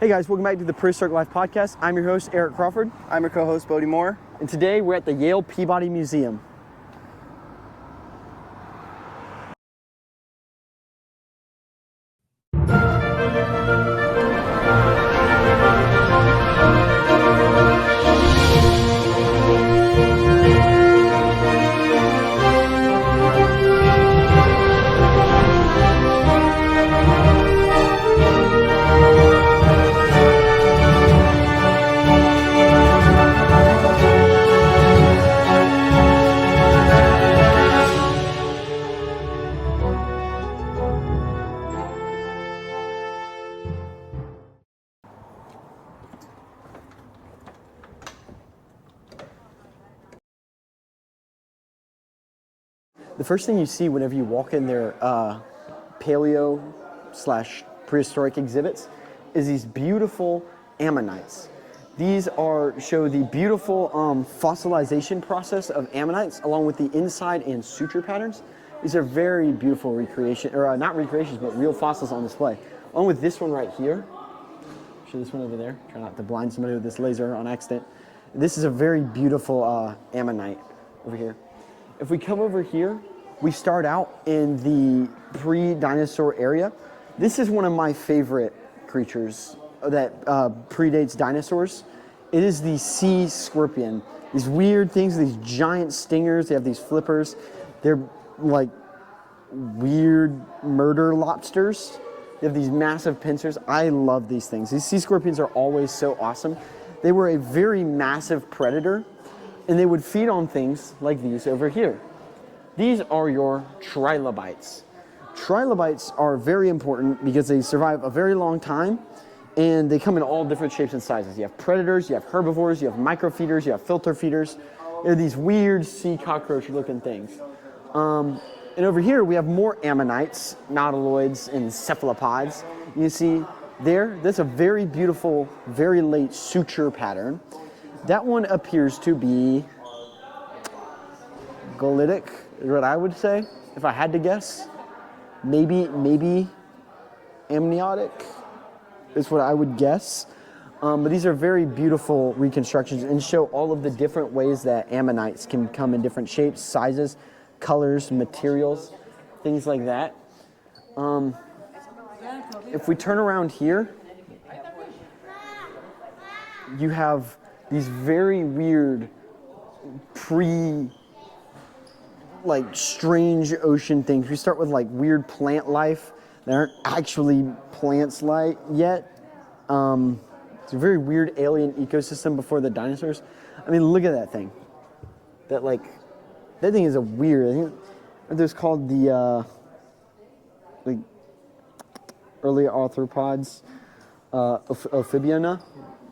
Hey guys, welcome back to the Prehistoric Life Podcast. I'm your host, Eric Crawford. I'm your co-host, Bodie Moore. And today we're at the Yale Peabody Museum. The first thing you see whenever you walk in their paleo/prehistoric exhibits is these beautiful ammonites. These show the beautiful fossilization process of ammonites along with the inside and suture patterns. These are very beautiful recreation, or not recreations, but real fossils on display. Along with this one right here. Show this one over there. Try not to blind somebody with this laser on accident. This is a very beautiful ammonite over here. If we come over here, we start out in the pre-dinosaur area. This is one of my favorite creatures that predates dinosaurs. It is the sea scorpion. These weird things, these giant stingers, they have these flippers. They're like weird murder lobsters. They have these massive pincers. I love these things. These sea scorpions are always so awesome. They were a very massive predator, and they would feed on things like these over here. These are your trilobites. Trilobites are very important because they survive a very long time, and they come in all different shapes and sizes. You have predators, you have herbivores, you have microfeeders, you have filter feeders. They're these weird sea cockroach looking things. And over here we have more ammonites, nautiloids, and cephalopods. You see there, that's a very beautiful, very late suture pattern. That one appears to be Golitic, is what I would say, if I had to guess. Maybe amniotic is what I would guess. But these are very beautiful reconstructions and show all of the different ways that ammonites can come in different shapes, sizes, colors, materials, things like that. If we turn around here, you have these very weird strange ocean things. We start with like weird plant life that aren't actually plants yet. It's a very weird alien ecosystem before the dinosaurs. I mean, look at that thing. That thing is a weird. I think there's called the early arthropods, Amphibiana.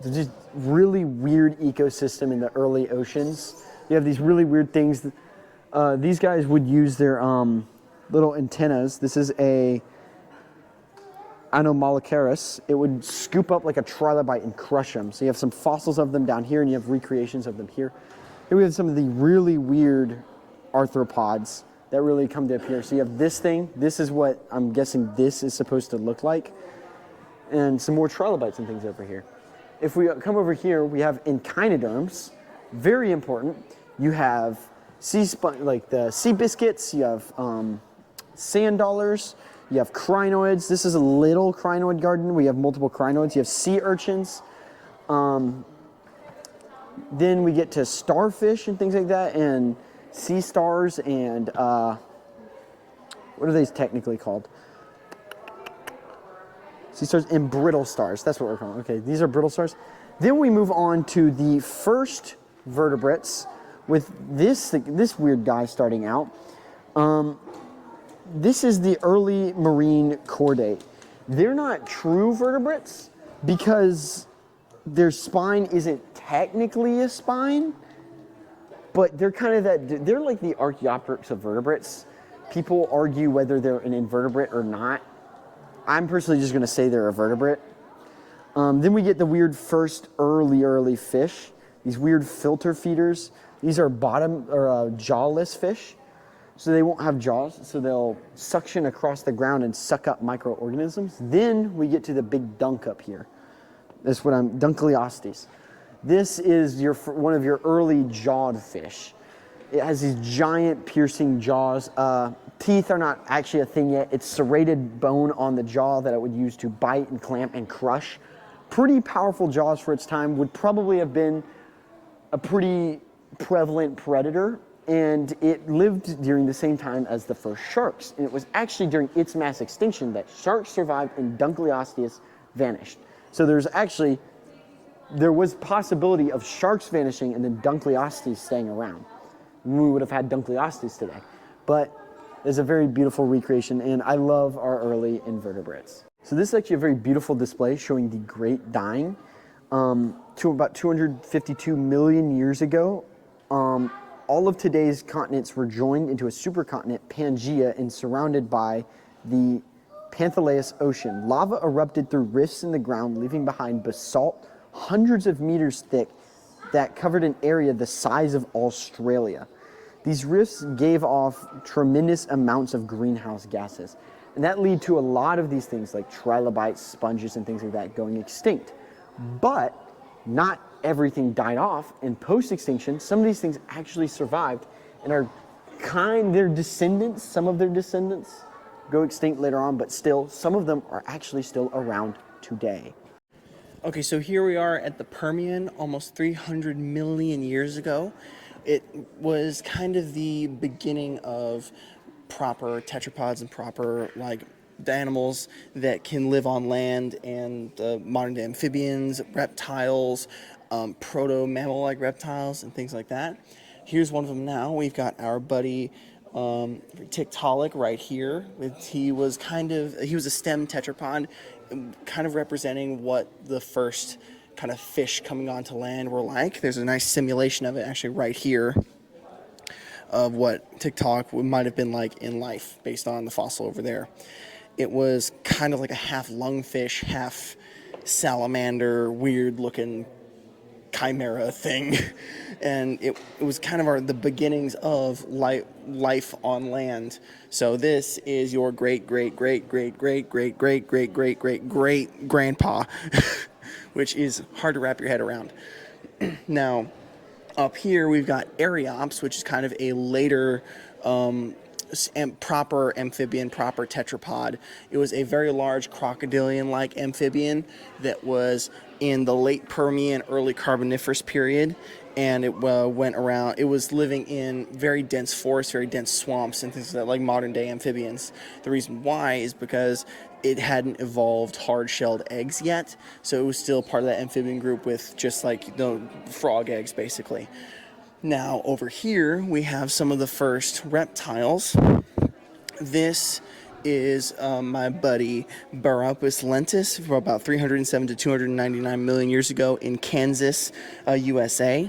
It's just really weird ecosystem in the early oceans. You have these really weird things. These guys would use their little antennas. This is a Anomalocaris. It would scoop up like a trilobite and crush them. So you have some fossils of them down here, and you have recreations of them here. Here we have some of the really weird arthropods that really come to appear. So you have this thing. This is what I'm guessing this is supposed to look like. And some more trilobites and things over here. If we come over here, we have echinoderms. Very important. You have the sea biscuits, you have sand dollars, you have crinoids. This is a little crinoid garden. We have multiple crinoids. You have sea urchins. Then we get to starfish and things like that, and sea stars, and what are these technically called? Sea stars and brittle stars. That's what we're calling. Okay, these are brittle stars. Then we move on to the first vertebrates, with this weird guy starting out. This is the early marine chordate. They're not true vertebrates because their spine isn't technically a spine, but they're kind of they're like the Archaeopteryx of vertebrates. People argue whether they're an invertebrate or not. I'm personally just going to say they're a vertebrate. Then we get the weird first early fish, these weird filter feeders. These are jawless fish, so they won't have jaws, so they'll suction across the ground and suck up microorganisms. Then we get to the big dunk up here. That's what Dunkleostes. This is one of your early jawed fish. It has these giant piercing jaws. Teeth are not actually a thing yet. It's serrated bone on the jaw that it would use to bite and clamp and crush. Pretty powerful jaws for its time. Would probably have been a pretty prevalent predator, and it lived during the same time as the first sharks. And it was actually during its mass extinction that sharks survived and Dunkleosteus vanished. So there was possibility of sharks vanishing and then Dunkleosteus staying around. We would have had Dunkleosteus today. But it's a very beautiful recreation, and I love our early invertebrates. So this is actually a very beautiful display showing the Great Dying. To about 252 million years ago, all of today's continents were joined into a supercontinent, Pangaea, and surrounded by the Panthalaeus Ocean. Lava erupted through rifts in the ground, leaving behind basalt hundreds of meters thick that covered an area the size of Australia. These rifts gave off tremendous amounts of greenhouse gases, and that led to a lot of these things like trilobites, sponges, and things like that going extinct. But not everything died off, and post-extinction, some of these things actually survived and are their descendants, some of their descendants go extinct later on, but still, some of them are actually still around today. Okay, so here we are at the Permian, almost 300 million years ago. It was kind of the beginning of proper tetrapods and proper, the animals that can live on land, and modern-day amphibians, reptiles, proto-mammal-like reptiles, and things like that. Here's one of them now. We've got our buddy Tiktaalik right here. He was a stem tetrapod, kind of representing what the first kind of fish coming onto land were like. There's a nice simulation of it actually right here of what Tiktaalik might have been like in life based on the fossil over there. It was kind of like a half lungfish, half salamander, weird looking chimera thing. And it was kind of the beginnings of life on land. So this is your great grandpa, which is hard to wrap your head around. Now, up here we've got Archaeops, which is kind of a later proper amphibian, proper tetrapod. It was a very large crocodilian-like amphibian that was in the late Permian, early Carboniferous period, and it went around. It was living in very dense forests, very dense swamps, and things like that, like modern-day amphibians. The reason why is because it hadn't evolved hard-shelled eggs yet, so it was still part of that amphibian group with just frog eggs, basically. Now, over here, we have some of the first reptiles. This is my buddy Barapus lentis from about 307 to 299 million years ago in Kansas, USA.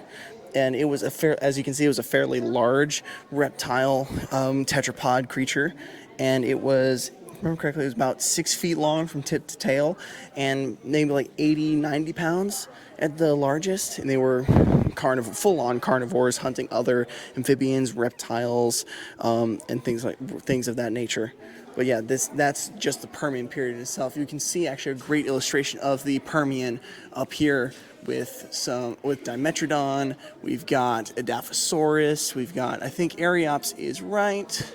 And it was as you can see, it was a fairly large reptile tetrapod creature. And it was, if I remember correctly, it was about 6 feet long from tip to tail and maybe 80, 90 pounds at the largest. And they were full-on carnivores, hunting other amphibians, reptiles, and things of that nature. But yeah, that's just the Permian period itself. You can see actually a great illustration of the Permian up here with Dimetrodon. We've got Edaphosaurus. We've got, I think Archaeops is right.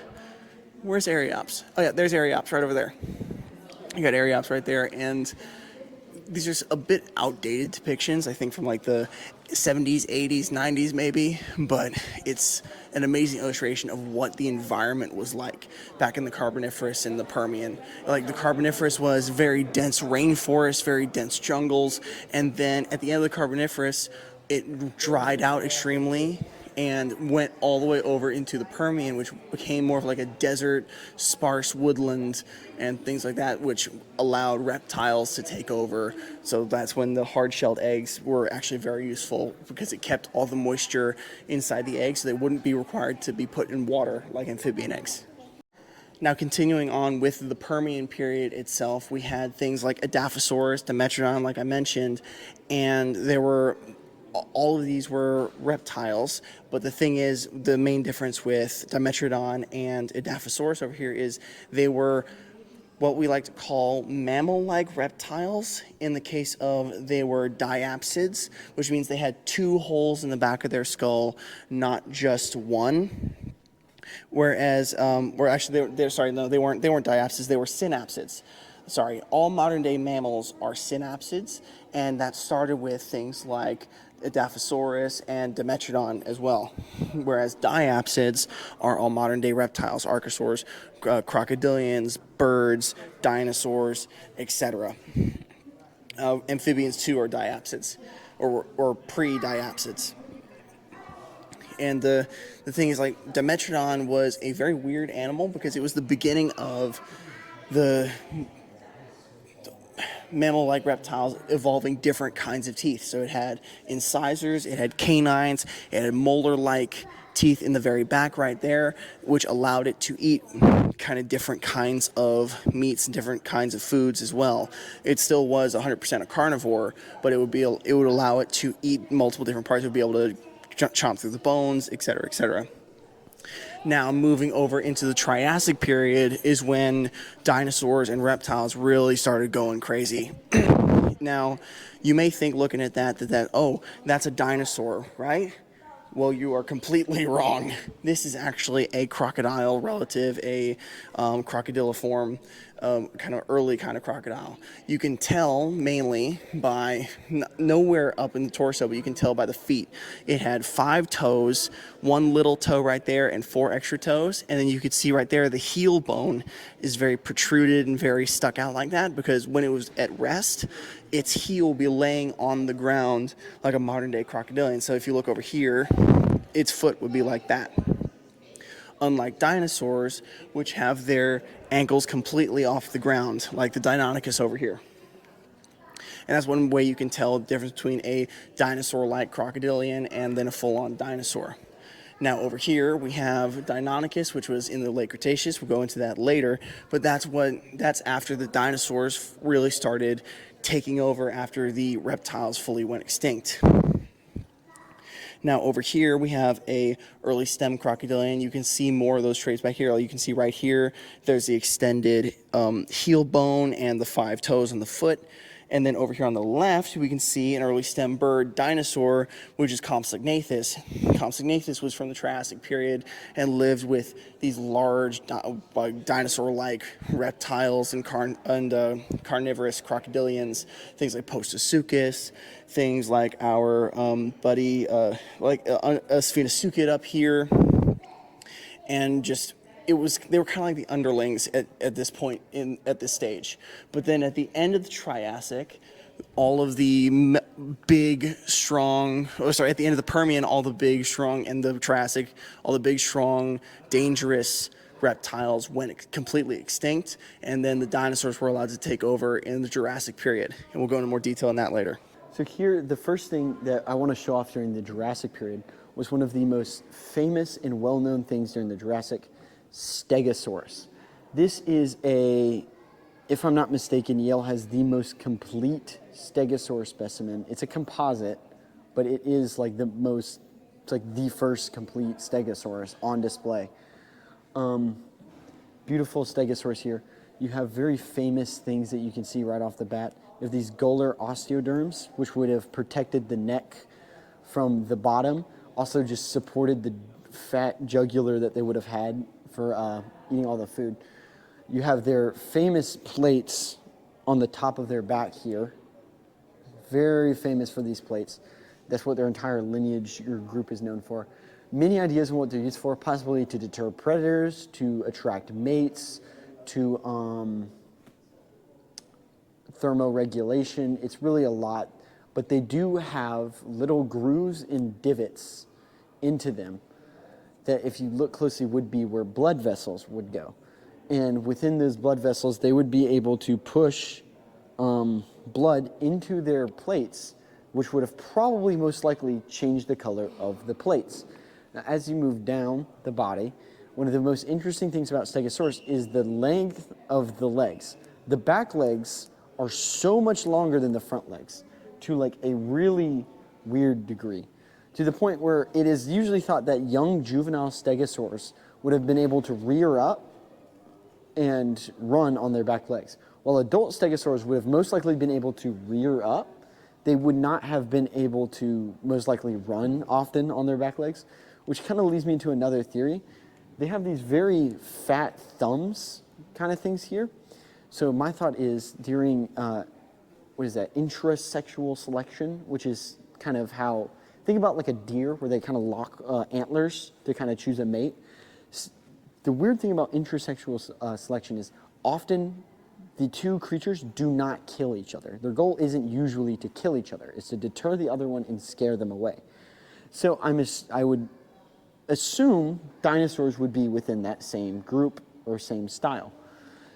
Where's Archaeops? Oh yeah, there's Archaeops right over there. You got Archaeops right there, and these are a bit outdated depictions, I think from the 70s, 80s, 90s maybe, but it's an amazing illustration of what the environment was like back in the Carboniferous and the Permian. The Carboniferous was very dense rainforest, very dense jungles, and then at the end of the Carboniferous, it dried out extremely and went all the way over into the Permian, which became more of a desert, sparse woodland and things like that, which allowed reptiles to take over. So that's when the hard-shelled eggs were actually very useful, because it kept all the moisture inside the eggs, so they wouldn't be required to be put in water like amphibian eggs. Now, continuing on with the Permian period itself, we had things like Edaphosaurus, Dimetrodon, like I mentioned, and all of these were reptiles, but the thing is, the main difference with Dimetrodon and Edaphosaurus over here is they were what we like to call mammal-like reptiles. In the case of, they were diapsids, which means they had two holes in the back of their skull, not just one. Whereas, or actually, they weren't diapsids, they were synapsids. Sorry, all modern day mammals are synapsids, and that started with things like Dilophosaurus and Dimetrodon as well. Whereas diapsids are all modern day reptiles, archosaurs, crocodilians, birds, dinosaurs, etc. Amphibians too are diapsids, or pre-diapsids. And the thing is, like, Dimetrodon was a very weird animal because it was the beginning of the mammal-like reptiles evolving different kinds of teeth. So it had incisors, it had canines, it had molar-like teeth in the very back right there, which allowed it to eat kind of different kinds of meats and different kinds of foods as well. It still was 100% a carnivore, but it would allow it to eat multiple different parts. It would be able to chomp through the bones, etc., etc. Now, moving over into the Triassic period is when dinosaurs and reptiles really started going crazy. Now, you may think, looking at that, oh, that's a dinosaur, right? Well, you are completely wrong. This is actually a crocodile relative, a crocodiliform, kind of early kind of crocodile. You can tell mainly by, nowhere up in the torso, but you can tell by the feet. It had 5 toes, 1 little toe right there, and 4 extra toes. And then you could see right there the heel bone is very protruded and very stuck out like that, because when it was at rest, its heel would be laying on the ground like a modern day crocodilian. So if you look over here, its foot would be like that. Unlike dinosaurs, which have their ankles completely off the ground, like the Deinonychus over here. And that's one way you can tell the difference between a dinosaur-like crocodilian and then a full-on dinosaur. Now over here we have Deinonychus, which was in the late Cretaceous. We'll go into that later, but that's after the dinosaurs really started taking over, after the reptiles fully went extinct. Now over here we have a early stem crocodilian. You can see more of those traits back here. You can see right here there's the extended heel bone and the 5 toes on the foot. And then over here on the left, we can see an early stem bird dinosaur, which is Compsognathus. Compsognathus was from the Triassic period and lived with these large dinosaur-like reptiles and carnivorous crocodilians, things like Postosuchus, things like our buddy, Sphenosuchid up here, and just... they were kind of like the underlings at this point at this stage. But then at the end of the Triassic, all of the at the end of the Permian, all the big, strong, and the Triassic, all the big, strong, dangerous reptiles went completely extinct, and then the dinosaurs were allowed to take over in the Jurassic period. And we'll go into more detail on that later. So here, the first thing that I want to show off during the Jurassic period was one of the most famous and well-known things during the Jurassic, Stegosaurus. This is if I'm not mistaken, Yale has the most complete Stegosaurus specimen. It's a composite, but it is like the first complete Stegosaurus on display. Beautiful Stegosaurus here. You have very famous things that you can see right off the bat. You have these gular osteoderms, which would have protected the neck from the bottom, also just supported the fat jugular that they would have had for eating all the food. You have their famous plates on the top of their back here. Very famous for these plates. That's what their entire lineage or group is known for. Many ideas on what they're used for, possibly to deter predators, to attract mates, to thermoregulation. It's really a lot, but they do have little grooves and divots into them that, if you look closely, would be where blood vessels would go. And within those blood vessels, they would be able to push blood into their plates, which would have probably most likely changed the color of the plates. Now, as you move down the body, one of the most interesting things about Stegosaurus is the length of the legs. The back legs are so much longer than the front legs, to like a really weird degree, to the point where it is usually thought that young juvenile Stegosaurs would have been able to rear up and run on their back legs. While adult stegosaurs would have most likely been able to rear up, they would not have been able to most likely run often on their back legs, which kind of leads me into another theory. They have these very fat thumbs kind of things here. So my thought is during, intrasexual selection, which is kind of how, think about like a deer where they kind of lock antlers to kind of choose a mate. The weird thing about intrasexual selection is often the two creatures do not kill each other. Their goal isn't usually to kill each other. It's to deter the other one and scare them away. So I would assume dinosaurs would be within that same group or same style.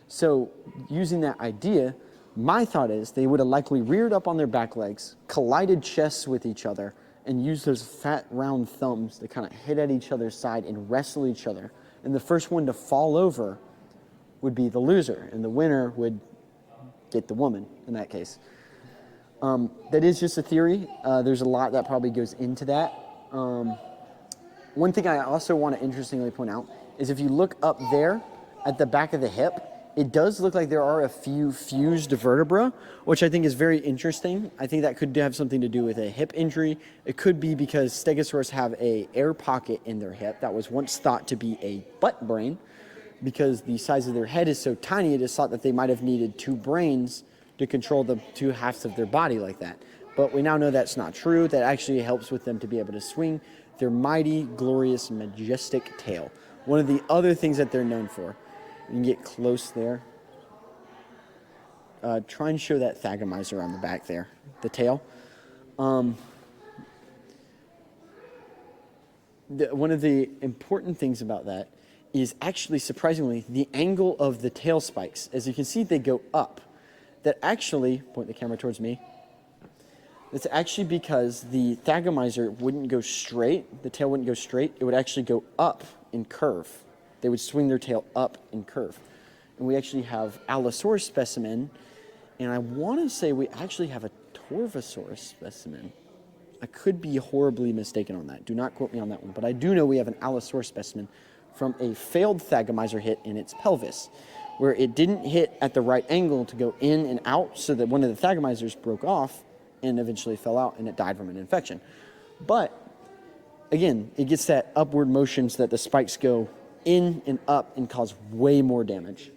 So using that idea, my thought is they would have likely reared up on their back legs, collided chests with each other, and used those fat round thumbs to kind of hit at each other's side and wrestle each other. And the first one to fall over would be the loser, and the winner would get the woman in that case. That is just a theory. There's a lot that probably goes into that. One thing I also want to interestingly point out is if you look up there at the back of the hip, it does look like there are a few fused vertebrae, which I think is very interesting. I think that could have something to do with a hip injury. It could be because stegosaurs have an air pocket in their hip that was once thought to be a butt brain. Because the size of their head is so tiny, it is thought that they might have needed two brains to control the two halves of their body like that. But we now know that's not true. That actually helps with them to be able to swing their mighty, glorious, majestic tail. One of the other things that they're known for. You can get close there. Try and show that thagomizer on the back there, the tail. One of the important things about that is actually, surprisingly, the angle of the tail spikes. As you can see, they go up. That actually, point the camera towards me, that's actually because the thagomizer wouldn't go straight, the tail wouldn't go straight, it would actually go up and curve. They would swing their tail up and curve. And we actually have Allosaurus specimen, and I want to say we actually have a Torvosaurus specimen. I could be horribly mistaken on that. Do not quote me on that one, but I do know we have an Allosaurus specimen from a failed thagomizer hit in its pelvis, where it didn't hit at the right angle to go in and out, so that one of the thagomizers broke off and eventually fell out and it died from an infection. But again, it gets that upward motion so that the spikes go in and up and cause way more damage.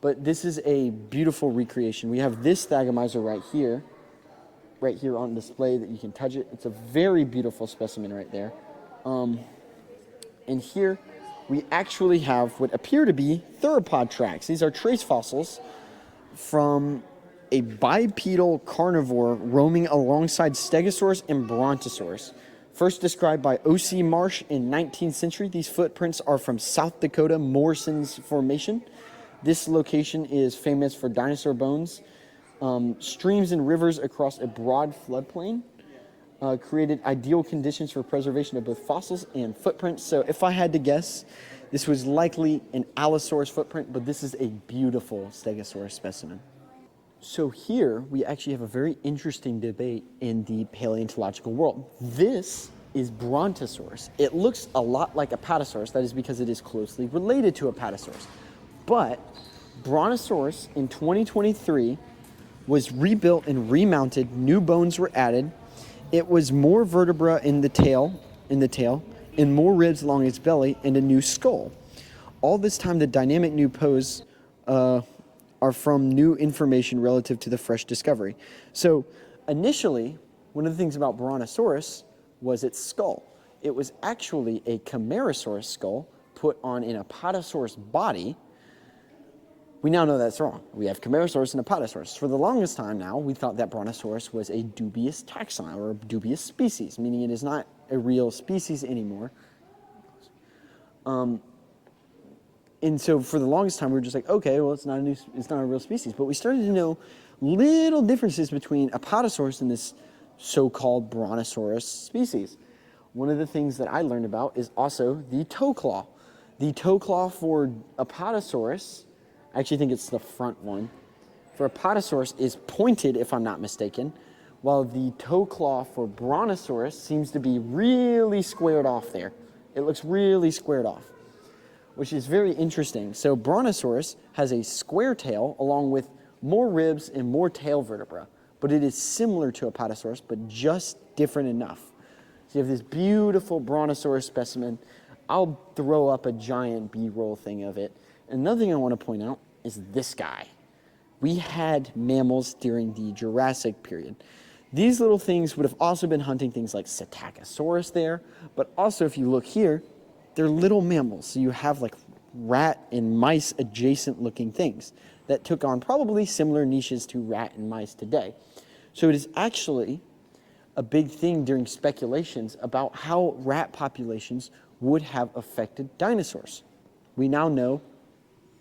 But this is a beautiful recreation. We have this thagomizer right here on display that you can touch it. It's a very beautiful specimen right there. And here we actually have what appear to be theropod tracks. These are trace fossils from a bipedal carnivore roaming alongside stegosaurs and brontosaurs. First described by O.C. Marsh in 19th century, these footprints are from South Dakota Morrison's Formation. This location is famous for dinosaur bones. Streams and rivers across a broad floodplain created ideal conditions for preservation of both fossils and footprints. So if I had to guess, this was likely an Allosaurus footprint, but this is a beautiful Stegosaurus specimen. So here we actually have a very interesting debate in the paleontological world. This is Brontosaurus. It looks a lot like Apatosaurus. That is because it is closely related to Apatosaurus. But Brontosaurus in 2023 was rebuilt and remounted. New bones were added. It was more vertebra in the tail, and more ribs along its belly, and a new skull. All this time, the dynamic new pose are from new information relative to the fresh discovery. So initially, one of the things about Brontosaurus was its skull. It was actually a Camarasaurus skull put on an Apatosaurus body. We now know that's wrong. We have Camarasaurus and Apatosaurus. For the longest time now, we thought that Brontosaurus was a dubious taxon or a dubious species, meaning it is not a real species anymore. And so for the longest time, we were just like, okay, well, it's not a real species. But we started to know little differences between Apatosaurus and this so-called Brontosaurus species. One of the things that I learned about is also the toe claw. The toe claw for Apatosaurus, I actually think it's the front one, for Apatosaurus is pointed, if I'm not mistaken, while the toe claw for Brontosaurus seems to be really squared off there. It looks really squared off. which is very interesting. So Brontosaurus has a square tail along with more ribs and more tail vertebra, but it is similar to Apatosaurus, but just different enough. So you have this beautiful Brontosaurus specimen. I'll throw up a giant B-roll thing of it. Another thing I want to point out is this guy. We had mammals during the Jurassic period. These little things would have also been hunting things like Psittacosaurus there, but also if you look here, they're little mammals. So you have like rat and mice adjacent looking things that took on probably similar niches to rat and mice today. So it is actually a big thing during speculations about how rat populations would have affected dinosaurs. We now know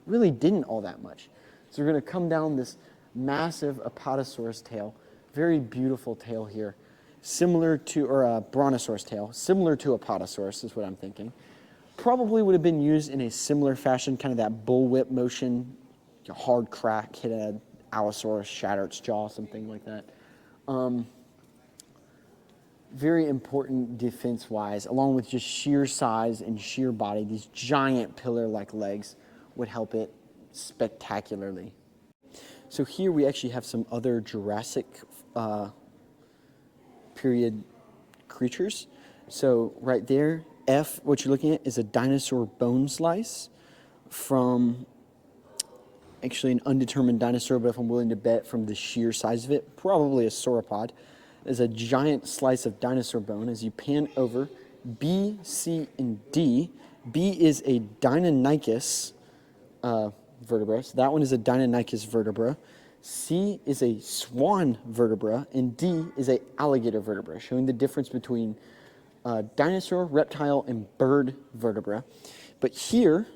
really didn't all that much. So we're going to come down this massive Apatosaurus tail, very beautiful tail here, similar to, or a Brontosaurus tail, similar to Apatosaurus is what I'm thinking. Probably would have been used in a similar fashion, kind of that bullwhip motion, hard crack, hit an Allosaurus, shatter its jaw, something like that. Very important defense-wise, along with just sheer size and sheer body, these giant pillar-like legs would help it spectacularly. So here we actually have some other Jurassic period creatures. So right there, F, what you're looking at is a dinosaur bone slice from actually an undetermined dinosaur, but if I'm willing to bet from the sheer size of it, probably a sauropod, is a giant slice of dinosaur bone. As you pan over, B, C, and D, B is a Deinonychus vertebra. So that one is a Deinonychus vertebra. C is a swan vertebra, and D is a alligator vertebra, showing the difference between dinosaur, reptile, and bird vertebra. But here,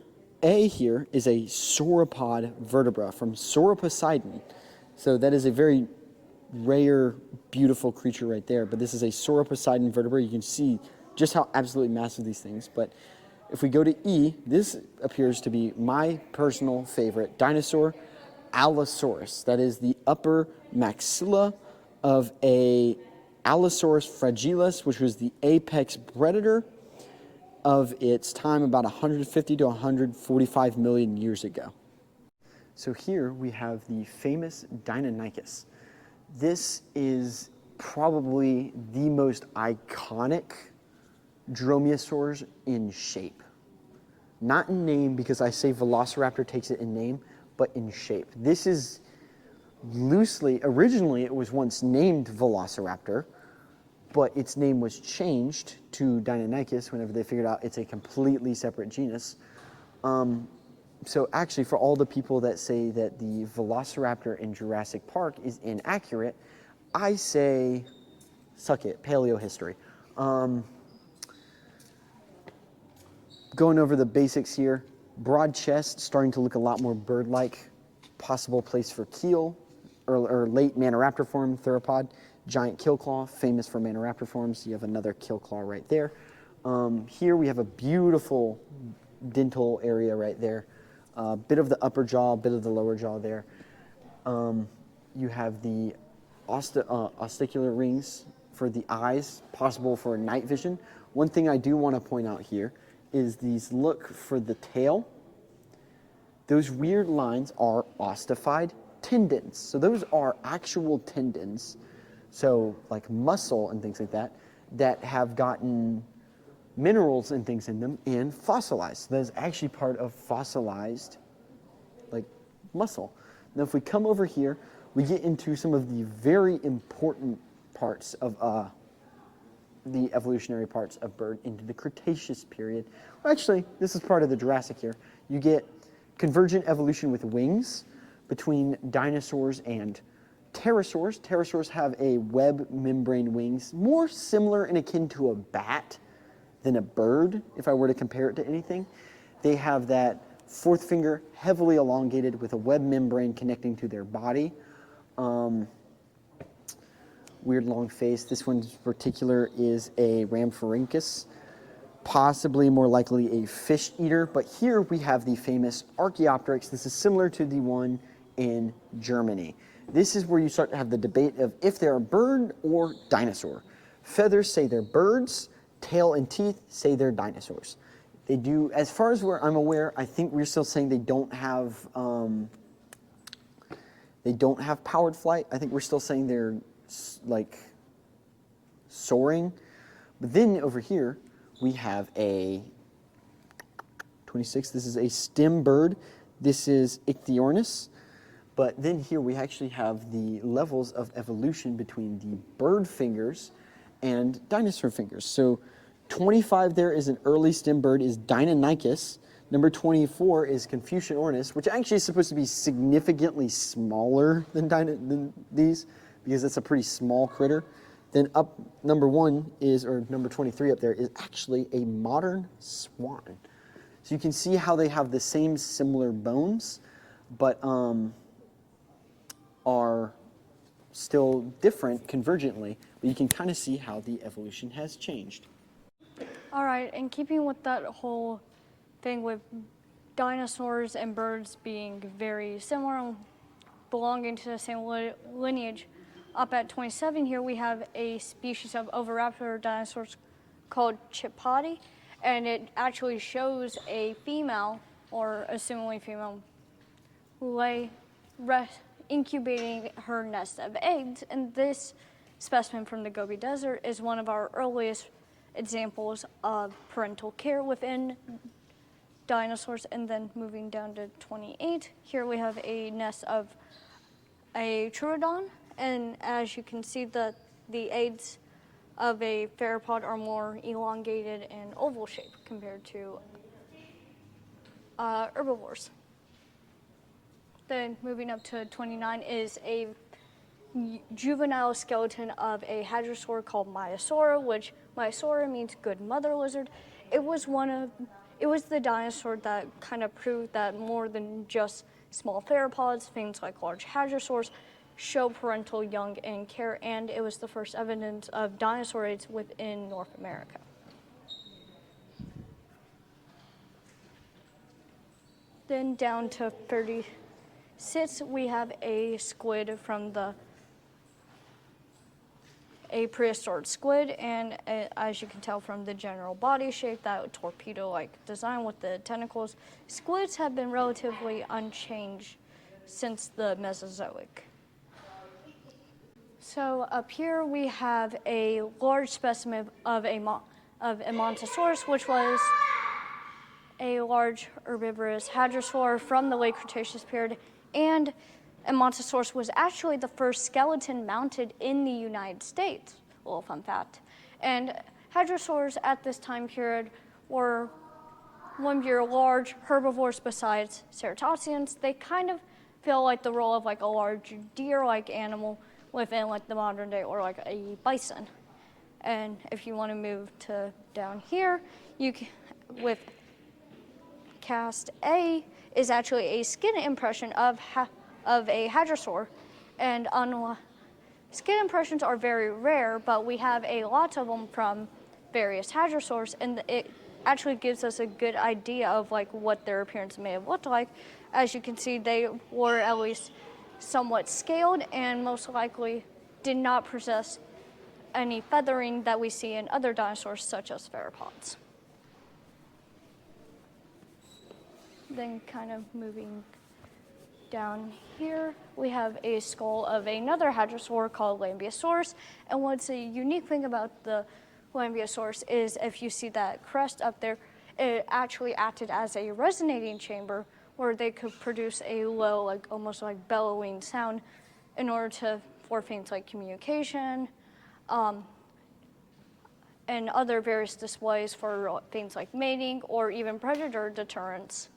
A here is a sauropod vertebra from Sauroposeidon. So that is a very rare, beautiful creature right there. But this is a Sauroposeidon vertebra. You can see just how absolutely massive these things. But if we go to E, this appears to be my personal favorite dinosaur, Allosaurus. That is the upper maxilla of a Allosaurus fragilis, which was the apex predator of its time about 150 to 145 million years ago. So here we have the famous Deinonychus. This is probably the most iconic dromaeosaurs in shape. Not in name, because I say Velociraptor takes it in name, but in shape. This is loosely, originally it was once named Velociraptor, but its name was changed to Deinonychus whenever they figured out it's a completely separate genus. So actually, for all the people that say that the Velociraptor in Jurassic Park is inaccurate, I say, suck it, paleohistory. Going over the basics here, broad chest, starting to look a lot more bird-like, possible place for keel, or late Maniraptor form, theropod, giant kill claw, famous for Maniraptor forms. You have another kill claw right there. Here we have a beautiful dental area right there. Bit of the upper jaw, bit of the lower jaw there. You have the osticular rings for the eyes, possible for night vision. One thing I do want to point out here is these look for the tail. Those weird lines are ossified tendons. So those are actual tendons, so like muscle and things like that, that have gotten minerals and things in them and fossilized. That is actually part of fossilized like muscle. Now if we come over here, we get into some of the very important parts of the evolutionary parts of bird into the Cretaceous period. Well, actually, this is part of the Jurassic here. You get convergent evolution with wings between dinosaurs and pterosaurs. Pterosaurs have a web membrane wings, more similar and akin to a bat than a bird, if I were to compare it to anything. They have that fourth finger heavily elongated with a web membrane connecting to their body. Weird long face. This one in particular is a Rhamphorhynchus, possibly more likely a fish eater. But here we have the famous Archaeopteryx. This is similar to the one in Germany. This is where you start to have the debate of if they're a bird or dinosaur. Feathers say they're birds, tail and teeth say they're dinosaurs. They do, as far as where I'm aware, I think we're still saying they don't have powered flight. I think we're still saying they're like soaring. But then over here, we have a 26. This is a stem bird. This is Ichthyornis. But then here we actually have the levels of evolution between the bird fingers and dinosaur fingers. So 25 there is an early stem bird, is Deinonychus. Number 24 is Confuciornis, which actually is supposed to be significantly smaller than these, because it's a pretty small critter. Then up number 1 is, or number 23 up there, is actually a modern swan. So you can see how they have the same similar bones, but are still different convergently, but you can kind of see how the evolution has changed. All right, and keeping with that whole thing with dinosaurs and birds being very similar and belonging to the same lineage, up at 27 here we have a species of oviraptor dinosaurs called Peabody, and it actually shows a female, or assumably female, incubating her nest of eggs, and this specimen from the Gobi Desert is one of our earliest examples of parental care within dinosaurs. And then moving down to 28, here we have a nest of a Troodon, and as you can see, the eggs of a theropod are more elongated and oval shaped compared to herbivores. Then moving up to 29 is a juvenile skeleton of a hadrosaur called Maiasaura, which Maiasaura means good mother lizard. It was the dinosaur that kind of proved that more than just small theropods, things like large hadrosaurs, show parental young in care, and it was the first evidence of dinosaurids within North America. Then down to 36, we have a squid from a prehistoric squid, and as you can tell from the general body shape, that torpedo-like design with the tentacles, squids have been relatively unchanged since the Mesozoic. So up here we have a large specimen of Emontosaurus, which was a large herbivorous hadrosaur from the late Cretaceous period, and Emontosaurus was actually the first skeleton mounted in the United States. A little fun fact. And hadrosaurs at this time period were one of your large herbivores besides ceratopsians. They kind of fill like the role of like a large deer-like animal within like the modern day, or like a bison. And if you want to move to down here, you can, with cast A is actually a skin impression of a hadrosaur, and skin impressions are very rare, but we have a lot of them from various hadrosaurs, and it actually gives us a good idea of like what their appearance may have looked like. As you can see, they were at least somewhat scaled and most likely did not possess any feathering that we see in other dinosaurs such as theropods. Then kind of moving down here, we have a skull of another hadrosaur called Lambeosaurus, and what's a unique thing about the Lambeosaurus is if you see that crest up there, it actually acted as a resonating chamber where they could produce a low, like almost like bellowing sound in order for things like communication, and other various displays for things like mating or even predator deterrence.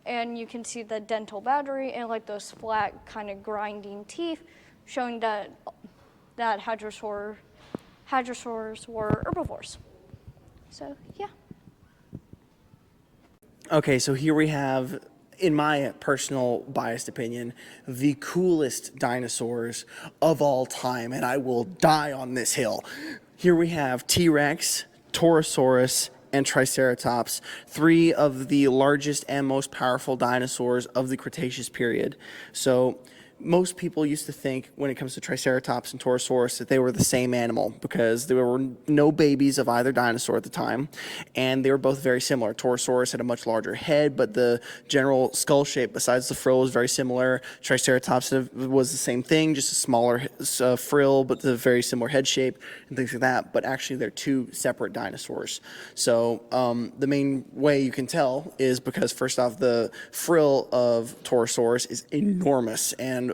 And you can see the dental battery and like those flat kind of grinding teeth, showing that hadrosaurs were herbivores. So yeah. Okay, so here we have, in my personal biased opinion, the coolest dinosaurs of all time, and I will die on this hill. Here we have T-Rex, Torosaurus, and Triceratops, three of the largest and most powerful dinosaurs of the Cretaceous period. So most people used to think when it comes to Triceratops and Torosaurus that they were the same animal because there were no babies of either dinosaur at the time, and they were both very similar. Torosaurus had a much larger head, but the general skull shape, besides the frill, was very similar. Triceratops was the same thing, just a smaller frill, but the very similar head shape and things like that. But actually, they're two separate dinosaurs. So the main way you can tell is because, first off, the frill of Torosaurus is enormous and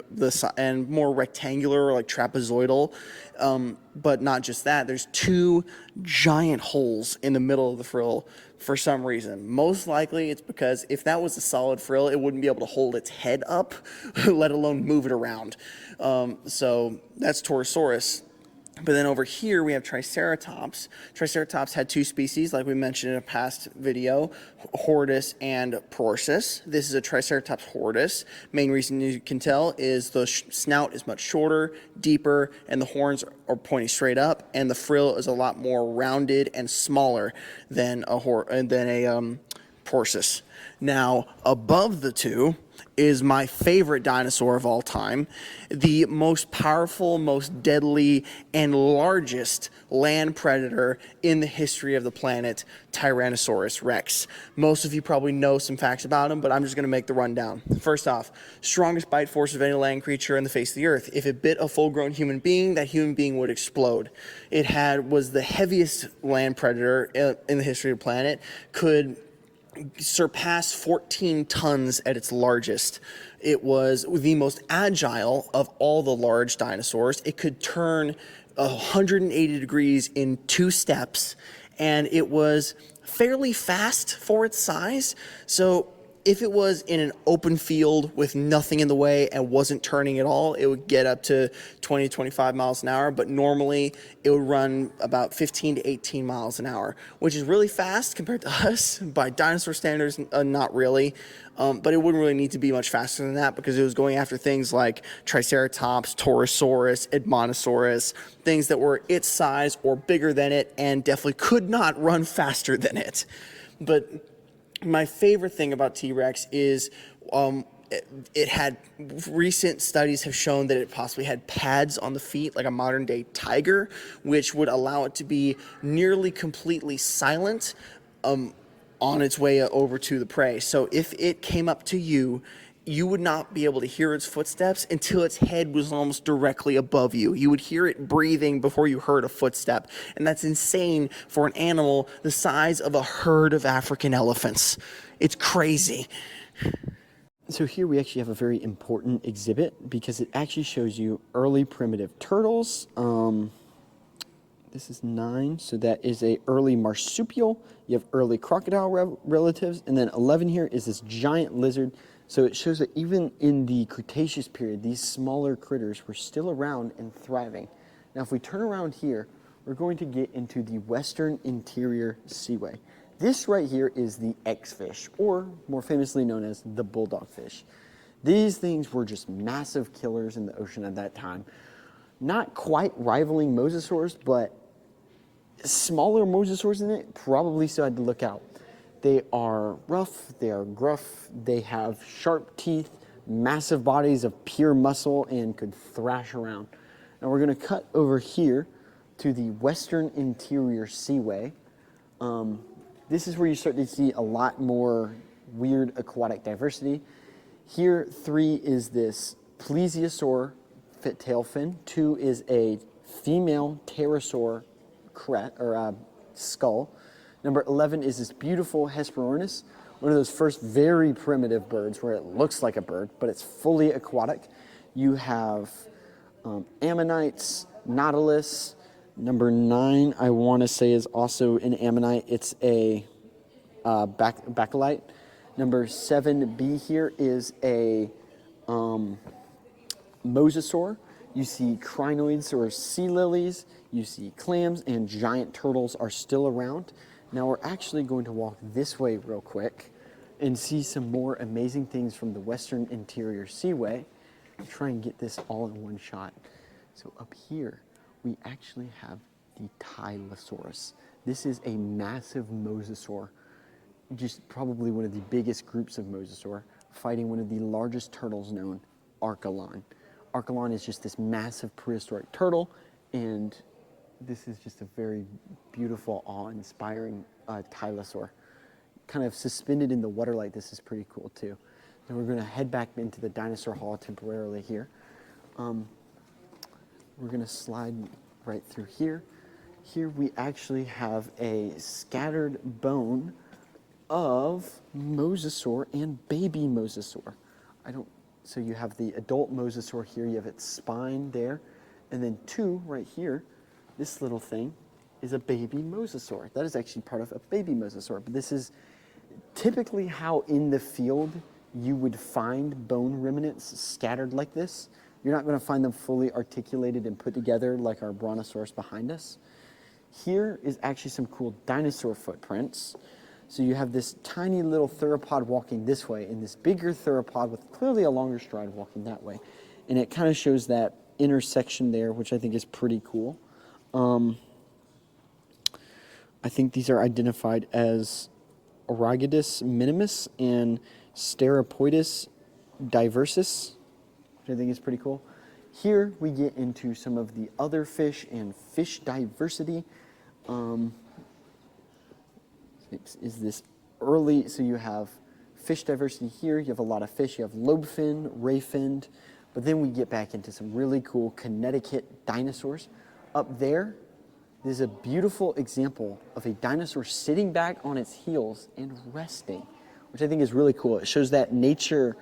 more rectangular, like trapezoidal. But not just that, there's two giant holes in the middle of the frill for some reason. Most likely it's because if that was a solid frill, it wouldn't be able to hold its head up, let alone move it around. So that's Torosaurus. But then over here we have Triceratops. Triceratops had two species, like we mentioned in a past video, Hortus and Prorsus. This is a Triceratops hortus. Main reason you can tell is the snout is much shorter, deeper, and the horns are pointing straight up, and the frill is a lot more rounded and smaller than a Prorsus. Now, above the two is my favorite dinosaur of all time, the most powerful, most deadly, and largest land predator in the history of the planet, Tyrannosaurus Rex. Most of you probably know some facts about him, but I'm just going to make the rundown. First off, strongest bite force of any land creature in the face of the earth. If it bit a full-grown human being, that human being would explode. Was the heaviest land predator in the history of the planet, could surpassed 14 tons at its largest. It was the most agile of all the large dinosaurs. It could turn 180 degrees in 2 steps, and it was fairly fast for its size. So if it was in an open field with nothing in the way and wasn't turning at all, it would get up to 20, 25 miles an hour, but normally it would run about 15 to 18 miles an hour, which is really fast compared to us. By dinosaur standards, not really, but it wouldn't really need to be much faster than that because it was going after things like Triceratops, Torosaurus, Edmontosaurus, things that were its size or bigger than it and definitely could not run faster than it. But my favorite thing about T-Rex is it had, recent studies have shown that it possibly had pads on the feet like a modern day tiger, which would allow it to be nearly completely silent on its way over to the prey. So if it came up to you, you would not be able to hear its footsteps until its head was almost directly above you. You would hear it breathing before you heard a footstep. And that's insane for an animal the size of a herd of African elephants. It's crazy. So here we actually have a very important exhibit because it actually shows you early primitive turtles. This is 9, so that is a early marsupial. You have early crocodile relatives, and then 11 here is this giant lizard. So it shows that even in the Cretaceous period, these smaller critters were still around and thriving. Now, if we turn around here, we're going to get into the Western Interior Seaway. This right here is the X-fish, or more famously known as the bulldog fish. These things were just massive killers in the ocean at that time. Not quite rivaling mosasaurs, but smaller mosasaurs in it probably still had to look out. They are rough, they are gruff, they have sharp teeth, massive bodies of pure muscle, and could thrash around. Now we're going to cut over here to the Western Interior Seaway. This is where you start to see a lot more weird aquatic diversity. Here, 3 is this plesiosaur tail fin. 2 is a female pterosaur skull. Number 11 is this beautiful Hesperornis, one of those first very primitive birds where it looks like a bird, but it's fully aquatic. You have ammonites, nautilus. Number 9, I want to say, is also an ammonite. It's a bacillite. Number 7B here is a mosasaur. You see crinoids or sea lilies. You see clams, and giant turtles are still around. Now we're actually going to walk this way real quick and see some more amazing things from the Western Interior Seaway. I'll try and get this all in one shot. So up here, we actually have the Tylosaurus. This is a massive mosasaur, just probably one of the biggest groups of mosasaur, fighting one of the largest turtles known, Archelon. Archelon is just this massive prehistoric turtle, and this is just a very beautiful, awe-inspiring Tylosaur. Kind of suspended in the water like this is pretty cool too. And we're going to head back into the dinosaur hall temporarily here. We're going to slide right through here. Here we actually have a scattered bone of Mosasaur and baby Mosasaur. So you have the adult Mosasaur here, you have its spine there, and then two right here, this little thing is a baby Mosasaur. That is actually part of a baby Mosasaur, but this is typically how in the field you would find bone remnants scattered like this. You're not going to find them fully articulated and put together like our brontosaurus behind us. Here is actually some cool dinosaur footprints. So you have this tiny little theropod walking this way, and this bigger theropod with clearly a longer stride walking that way. And it kind of shows that intersection there, which I think is pretty cool. I think these are identified as Origodus minimus and Steropoidus diversus, which I think is pretty cool. Here we get into some of the other fish and fish diversity. Is this early, so you have fish diversity here, you have a lot of fish, you have lobe-finned, ray-finned, but then we get back into some really cool Connecticut dinosaurs. Up there, there's a beautiful example of a dinosaur sitting back on its heels and resting, which I think is really cool. It shows that nature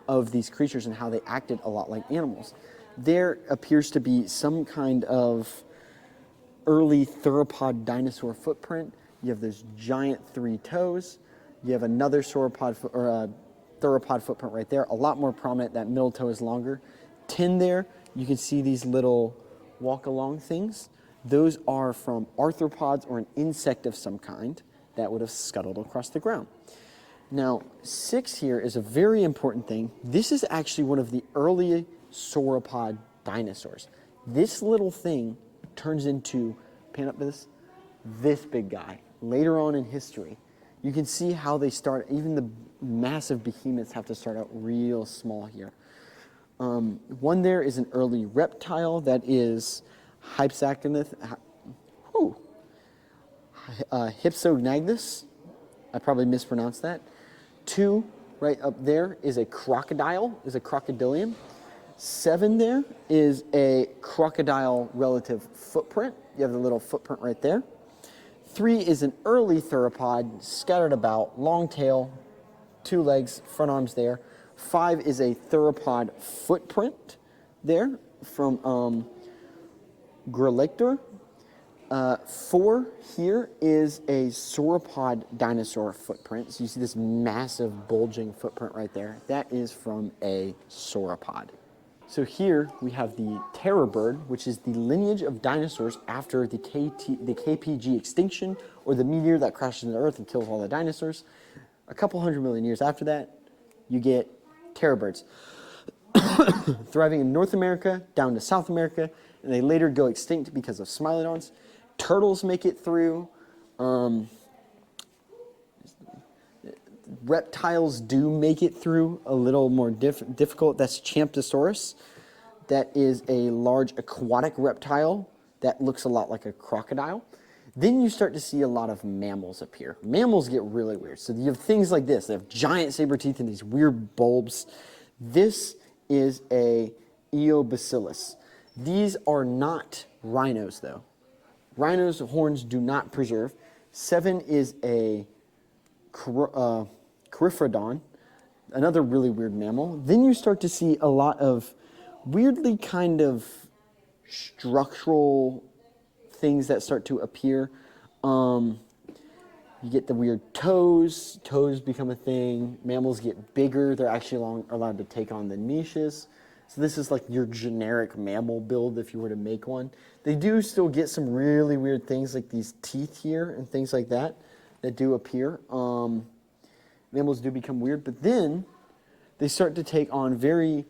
of these creatures and how they acted a lot like animals. There appears to be some kind of early theropod dinosaur footprint. You have those giant 3 toes. You have another sauropod theropod footprint right there, a lot more prominent. That middle toe is longer. 10 there, you can see these little walk-along things. Those are from arthropods or an insect of some kind that would have scuttled across the ground. Now, 6 here is a very important thing. This is actually one of the early sauropod dinosaurs. This little thing turns into, pan up to this big guy. Later on in history, you can see how they start, even the massive behemoths have to start out real small here. One there is an early reptile that is Hypsognathes. I probably mispronounced that. 2 right up there is a crocodile, is a crocodilian. 7 there is a crocodile relative footprint. You have the little footprint right there. 3 is an early theropod, scattered about, long tail, 2 legs, front arms there. 5 is a theropod footprint there from Grellector. 4 here is a sauropod dinosaur footprint. So you see this massive bulging footprint right there. That is from a sauropod. So here we have the terror bird, which is the lineage of dinosaurs after the KPG extinction, or the meteor that crashes into Earth and kills all the dinosaurs. A couple 100 million years after that, you get terror birds. Thriving in North America, down to South America, and they later go extinct because of smilodons. Turtles make it through. Reptiles do make it through a little more difficult. That's Champtosaurus. That is a large aquatic reptile that looks a lot like a crocodile. Then you start to see a lot of mammals appear. Mammals get really weird. So you have things like this. They have giant saber teeth and these weird bulbs. This is a Eobacillus. These are not rhinos, though. Rhinos' horns do not preserve. 7 is a Coryphodon, another really weird mammal. Then you start to see a lot of weirdly kind of structural things that start to appear. You get the weird toes. Toes become a thing. Mammals get bigger. They're actually allowed to take on the niches. So this is like your generic mammal build if you were to make one. They do still get some really weird things like these teeth here and things like that do appear. Mammals do become weird, but then they start to take on very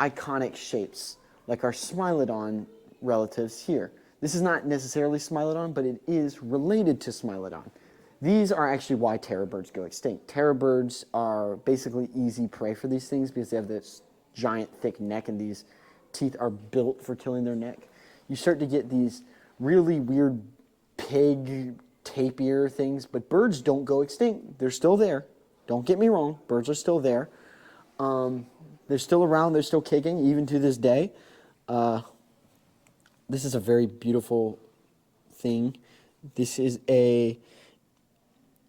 iconic shapes, like our Smilodon relatives here. This is not necessarily Smilodon, but it is related to Smilodon. These are actually why terror birds go extinct. Terror birds are basically easy prey for these things because they have this giant thick neck, and these teeth are built for killing their neck. You start to get these really weird pig tapir things, but birds don't go extinct. They're still there. Don't get me wrong. Birds are still there. They're still around. They're still kicking, even to this day. This is a very beautiful thing. This is a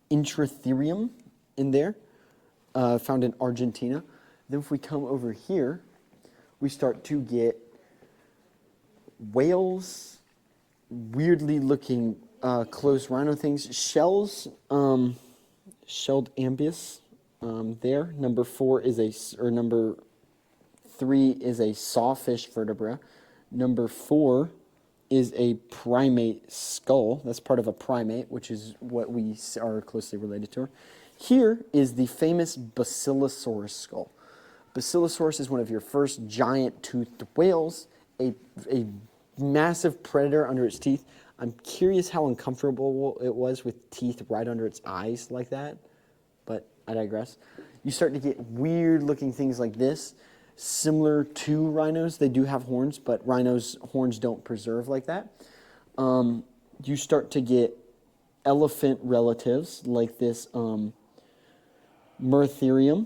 Intratherium in there, found in Argentina. Then if we come over here, we start to get whales, weirdly looking closed rhino things, shells, shelled ambius there. Number 3 is a sawfish vertebra. Number 4 is a primate skull. That's part of a primate, which is what we are closely related to. Here is the famous Basilosaurus skull. Basilosaurus is one of your first giant toothed whales, a massive predator under its teeth. I'm curious how uncomfortable it was with teeth right under its eyes like that, but I digress. You start to get weird looking things like this. Similar to rhinos, they do have horns, but rhinos' horns don't preserve like that. You start to get elephant relatives like this Myrtherium.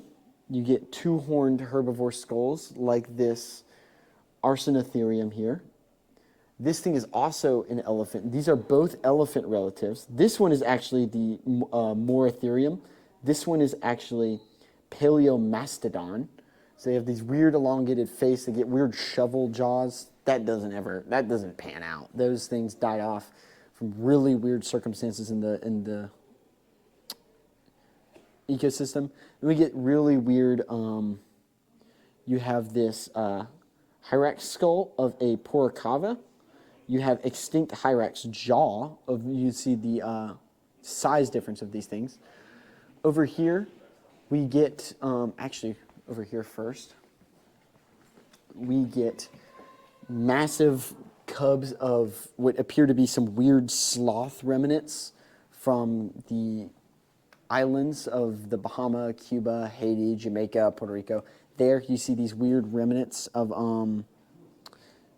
You get two-horned herbivore skulls like this Arsinotherium here. This thing is also an elephant. These are both elephant relatives. This one is actually the Moratherium. This one is actually Paleomastodon. So they have these weird elongated face. They get weird shovel jaws. That doesn't pan out. Those things died off from really weird circumstances in the ecosystem. And we get really weird. You have this Hyrax skull of a Poricava. You have extinct Hyrax jaw. You see the size difference of these things. Over here, we get over here first, we get massive cubs of what appear to be some weird sloth remnants from the islands of the Bahama, Cuba, Haiti, Jamaica, Puerto Rico. There you see these weird remnants of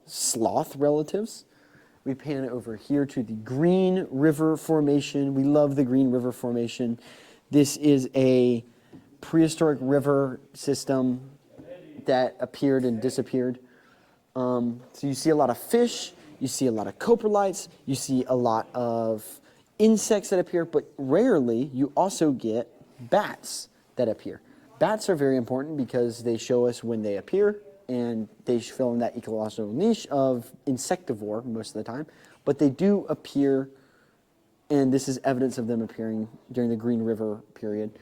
sloth relatives. We pan over here to the Green River Formation. We love the Green River Formation. This is a prehistoric river system that appeared and disappeared. So you see a lot of fish, you see a lot of coprolites, you see a lot of insects that appear, but rarely you also get bats that appear. Bats are very important because they show us when they appear, and they fill in that ecological niche of insectivore most of the time, but they do appear, and this is evidence of them appearing during the Green River period.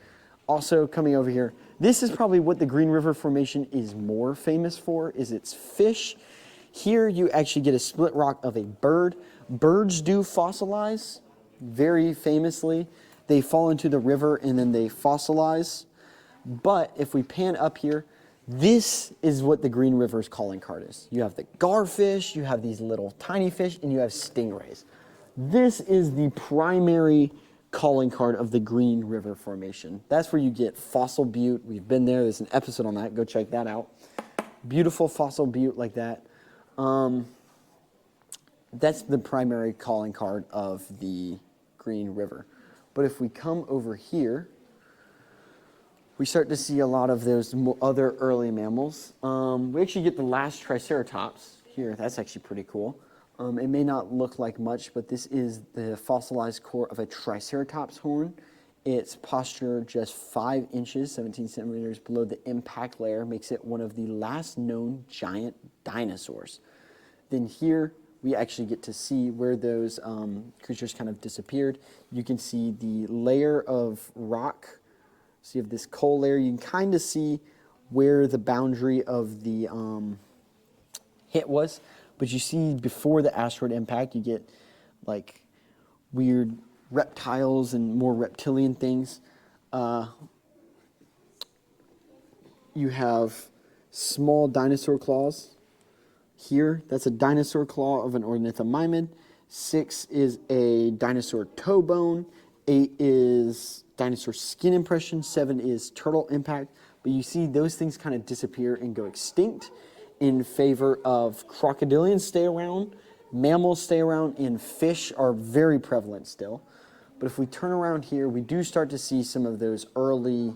Also coming over here, this is probably what the Green River Formation is more famous for, is its fish. Here you actually get a split rock of a bird. Birds do fossilize very famously. They fall into the river and then they fossilize. But if we pan up here, this is what the Green River's calling card is. You have the garfish, you have these little tiny fish, and you have stingrays. This is the primary calling card of the Green River Formation. That's where you get Fossil Butte. We've been there. There's an episode on that. Go check that out. Beautiful Fossil Butte like that. That's the primary calling card of the Green River. But if we come over here, we start to see a lot of those other early mammals. We actually get the last Triceratops here. That's actually pretty cool. It may not look like much, but this is the fossilized core of a Triceratops horn. Its posture just 5 inches, 17 centimeters below the impact layer, makes it one of the last known giant dinosaurs. Then here, we actually get to see where those creatures kind of disappeared. You can see the layer of rock. So you have this coal layer. You can kind of see where the boundary of the hit was. But you see before the asteroid impact, you get like weird reptiles and more reptilian things. You have small dinosaur claws. Here, that's a dinosaur claw of an ornithomimid. 6 is a dinosaur toe bone. 8 is dinosaur skin impression. 7 is turtle impact. but you see those things kind of disappear and go extinct in favor of crocodilians stay around, mammals stay around, and fish are very prevalent still. But if we turn around here, we do start to see some of those early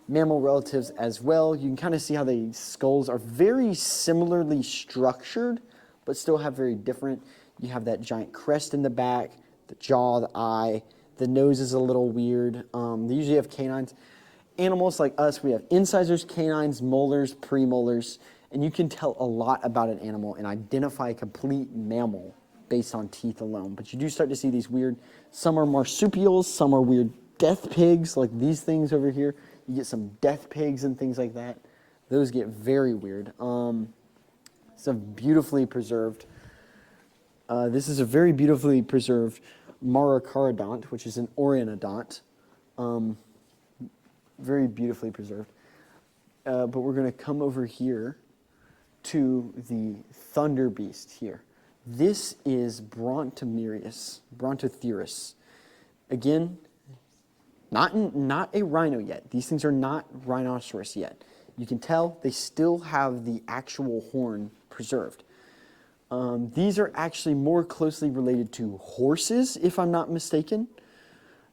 mammal relatives as well. You can kind of see how the skulls are very similarly structured, but still have very different. You have that giant crest in the back, the jaw, the eye, the nose is a little weird. They usually have canines. Animals like us, we have incisors, canines, molars, premolars, and you can tell a lot about an animal and identify a complete mammal based on teeth alone. But you do start to see these weird, some are marsupials, some are weird death pigs, like these things over here. You get some death pigs and things like that. Those get very weird. Some beautifully preserved. This is a very beautifully preserved Maracarodont, which is an orionodont. Very beautifully preserved. But we're going to come over here to the thunder beast here. This is Brontotherius. Again, not a rhino yet. These things are not rhinoceros yet. You can tell they still have the actual horn preserved. These are actually more closely related to horses, if I'm not mistaken,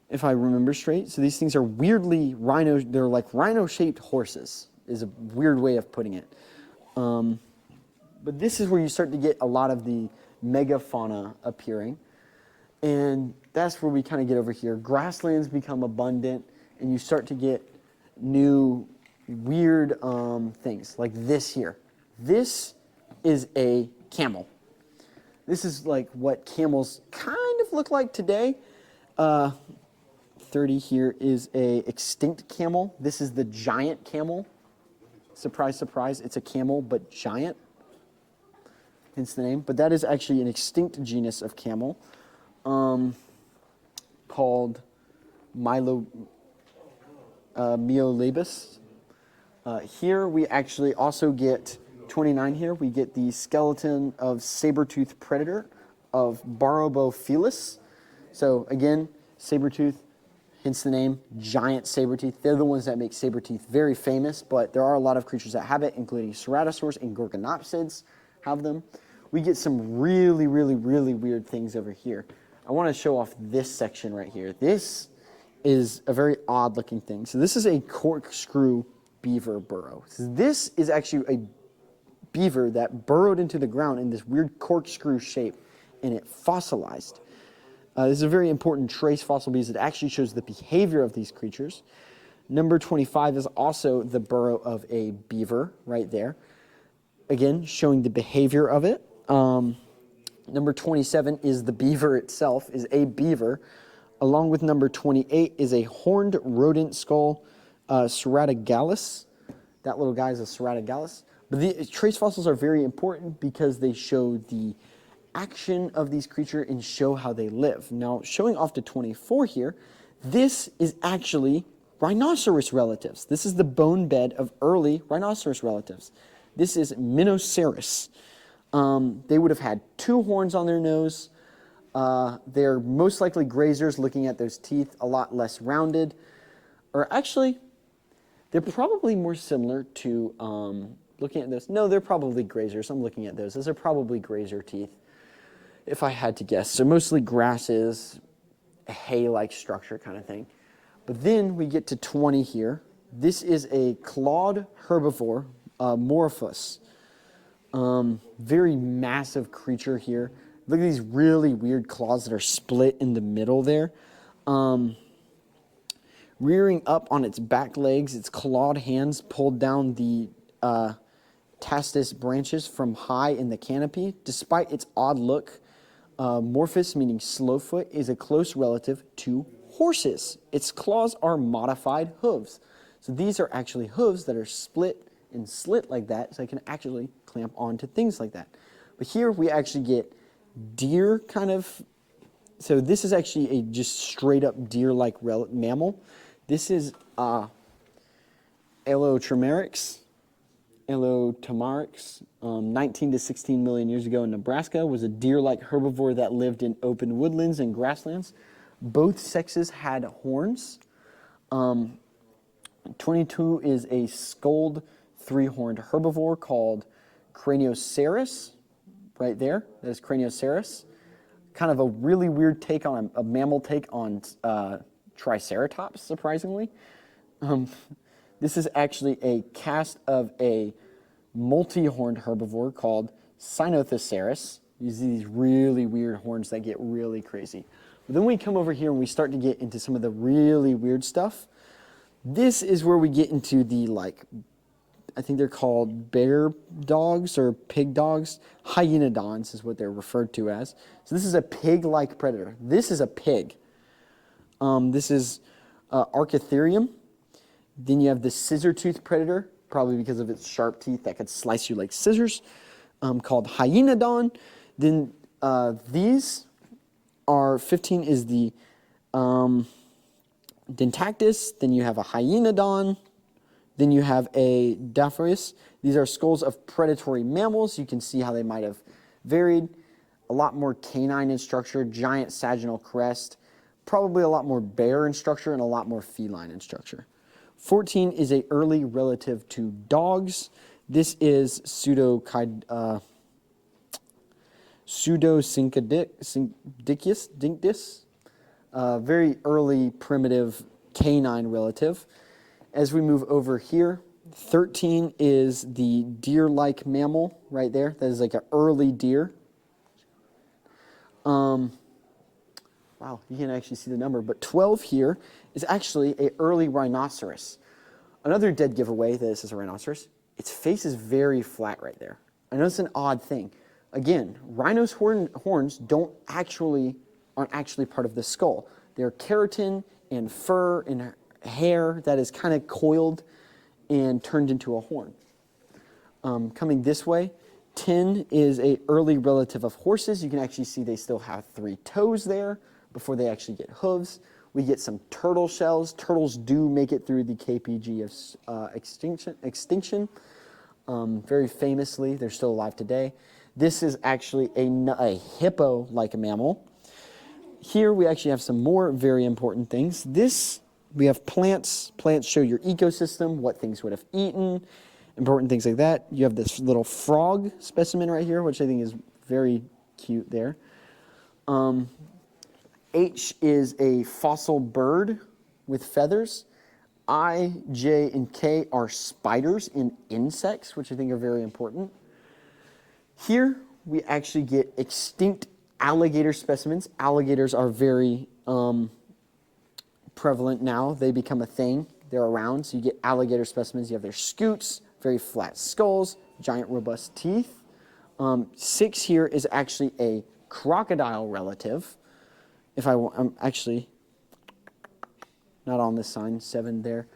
if I remember straight. So these things are weirdly they're like rhino-shaped horses, is a weird way of putting it. But this is where you start to get a lot of the megafauna appearing. And that's where we kind of get over here. Grasslands become abundant, and you start to get new weird things, like this here. This is a camel. This is like what camels kind of look like today. 30 here is a extinct camel. This is the giant camel. Surprise, surprise, it's a camel, but giant. Hence the name. But that is actually an extinct genus of camel called Miolabus. Here we actually also get 29 here. We get the skeleton of saber-toothed predator of Barobophilus. So again, saber-tooth, hence the name, giant saber-teeth. They're the ones that make saber-teeth very famous, but there are a lot of creatures that have it, including ceratosaurs and gorgonopsids have them. We get some really, really, really weird things over here. I want to show off this section right here. This is a very odd looking thing. So this is a corkscrew beaver burrow. So this is actually a beaver that burrowed into the ground in this weird corkscrew shape, and it fossilized. This is a very important trace fossil because it actually shows the behavior of these creatures. Number 25 is also the burrow of a beaver right there. Again, showing the behavior of it. Number 27 is the beaver itself, is a beaver. Along with number 28 is a horned rodent skull, Ceratogallus. That little guy is a Ceratogallus. But the trace fossils are very important because they show the action of these creatures and show how they live. Now, showing off to 24 here, this is actually rhinoceros relatives. This is the bone bed of early rhinoceros relatives. This is Minoceros. They would have had 2 horns on their nose. They're most likely grazers, looking at those teeth, a lot less rounded. Or actually, they're probably more similar to, looking at this, no, they're probably grazers. I'm looking at those. Those are probably grazer teeth, if I had to guess. So mostly grasses, a hay-like structure kind of thing. But then we get to 20 here. This is a clawed herbivore, Morphus. Very massive creature here. Look at these really weird claws that are split in the middle there. Rearing up on its back legs, its clawed hands pulled down the tastis branches from high in the canopy. Despite its odd look, Morphus, meaning slowfoot, is a close relative to horses. Its claws are modified hooves. So these are actually hooves that are split and slit like that, so they can actually clamp onto things like that. But here we actually get deer kind of, so this is actually a just straight up deer-like mammal. This is Alotomarix. 19 to 16 million years ago in Nebraska, was a deer-like herbivore that lived in open woodlands and grasslands. Both sexes had horns. 22 is a skulled three-horned herbivore called Cranioceras, right there. That is Cranioceras. Kind of a really weird take on a mammal take on Triceratops, surprisingly. This is actually a cast of a multi-horned herbivore called Sinothoceras. You see these really weird horns that get really crazy. But then we come over here and we start to get into some of the really weird stuff. This is where we get into the, like, I think they're called bear dogs or pig dogs. Hyenodons is what they're referred to as. So this is a pig-like predator. This is a pig. This is Archatherium. Then you have the scissor-tooth predator, probably because of its sharp teeth that could slice you like scissors, called Hyenodon. Then these are, 15 is the Dentactus. Then you have a Hyenodon. Then you have a Daphurus. These are skulls of predatory mammals. You can see how they might have varied. A lot more canine in structure, giant sagittal crest, probably a lot more bear in structure, and a lot more feline in structure. 14 is a early relative to dogs. This is Pseudoscinctus, very early primitive canine relative. As we move over here, 13 is the deer-like mammal right there. That is like an early deer. Wow, you can actually see the number. But 12 here is actually an early rhinoceros. Another dead giveaway that this is a rhinoceros. Its face is very flat right there. I know it's an odd thing. Again, rhinos' horns aren't actually part of the skull. They're keratin and fur and hair that is kind of coiled and turned into a horn. Coming this way, 10 is an early relative of horses. You can actually see they still have 3 toes there before they actually get hooves. We get some turtle shells. Turtles do make it through the KPG of extinction. Very famously, they're still alive today. This is actually a hippo-like mammal. Here we actually have some more very important things. We have plants. Plants show your ecosystem, what things would have eaten, important things like that. You have this little frog specimen right here, which I think is very cute there. H is a fossil bird with feathers. I, J, and K are spiders and insects, which I think are very important. Here we actually get extinct alligator specimens. Alligators are very prevalent now. They become a thing. They're around. So you get alligator specimens. You have their scutes, very flat skulls, giant robust teeth. 6 here is actually a crocodile relative. I'm actually not on this sign, 7 there.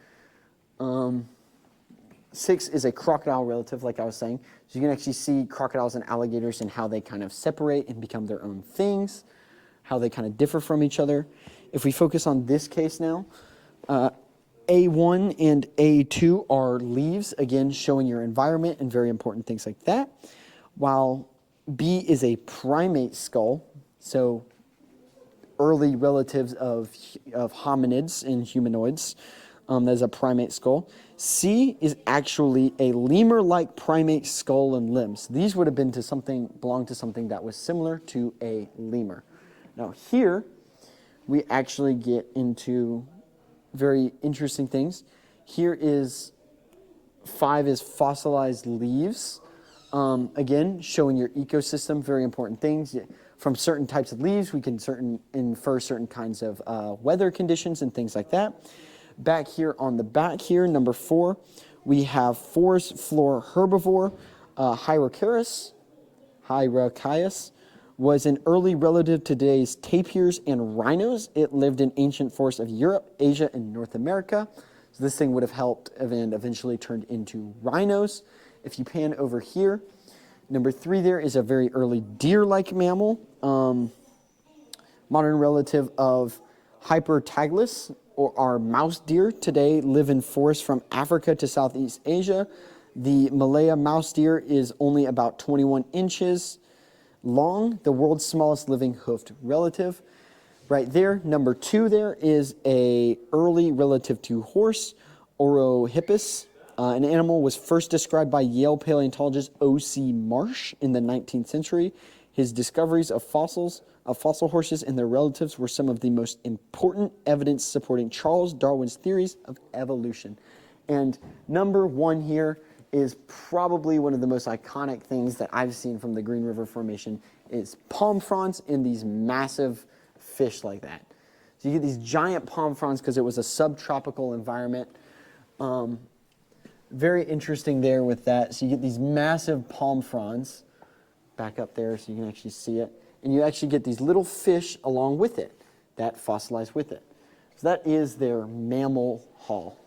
6 is a crocodile relative, like I was saying. So you can actually see crocodiles and alligators and how they kind of separate and become their own things, how they kind of differ from each other. If we focus on this case now, A1 and A2 are leaves, again, showing your environment and very important things like that. While B is a primate skull, so early relatives of hominids and humanoids. That is a primate skull. C is actually a lemur-like primate skull and limbs. These would have belonged to something that was similar to a lemur. Now here, we actually get into very interesting things. Here is 5 is fossilized leaves. Again, showing your ecosystem, very important things. From certain types of leaves, we can infer certain kinds of weather conditions and things like that. Back here on the back here, number 4, we have forest floor herbivore. Hyraceus was an early relative to today's tapirs and rhinos. It lived in ancient forests of Europe, Asia, and North America. So this thing would have helped and eventually turned into rhinos. If you pan over here, number 3 there is a very early deer-like mammal. Modern relative of Hypertaglus, or our mouse deer, today live in forests from Africa to Southeast Asia. The Malaya mouse deer is only about 21 inches long, the world's smallest living hoofed relative. Right there, number 2 there is a early relative to horse, Orohippus. An animal was first described by Yale paleontologist O.C. Marsh in the 19th century. His discoveries of fossil horses and their relatives were some of the most important evidence supporting Charles Darwin's theories of evolution. And number one here is probably one of the most iconic things that I've seen from the Green River Formation is palm fronds in these massive fish like that. So you get these giant palm fronds because it was a subtropical environment. Very interesting there with that. So you get these massive palm fronds back up there so you can actually see it. And you actually get these little fish along with it that fossilize with it. So that is their mammal hall.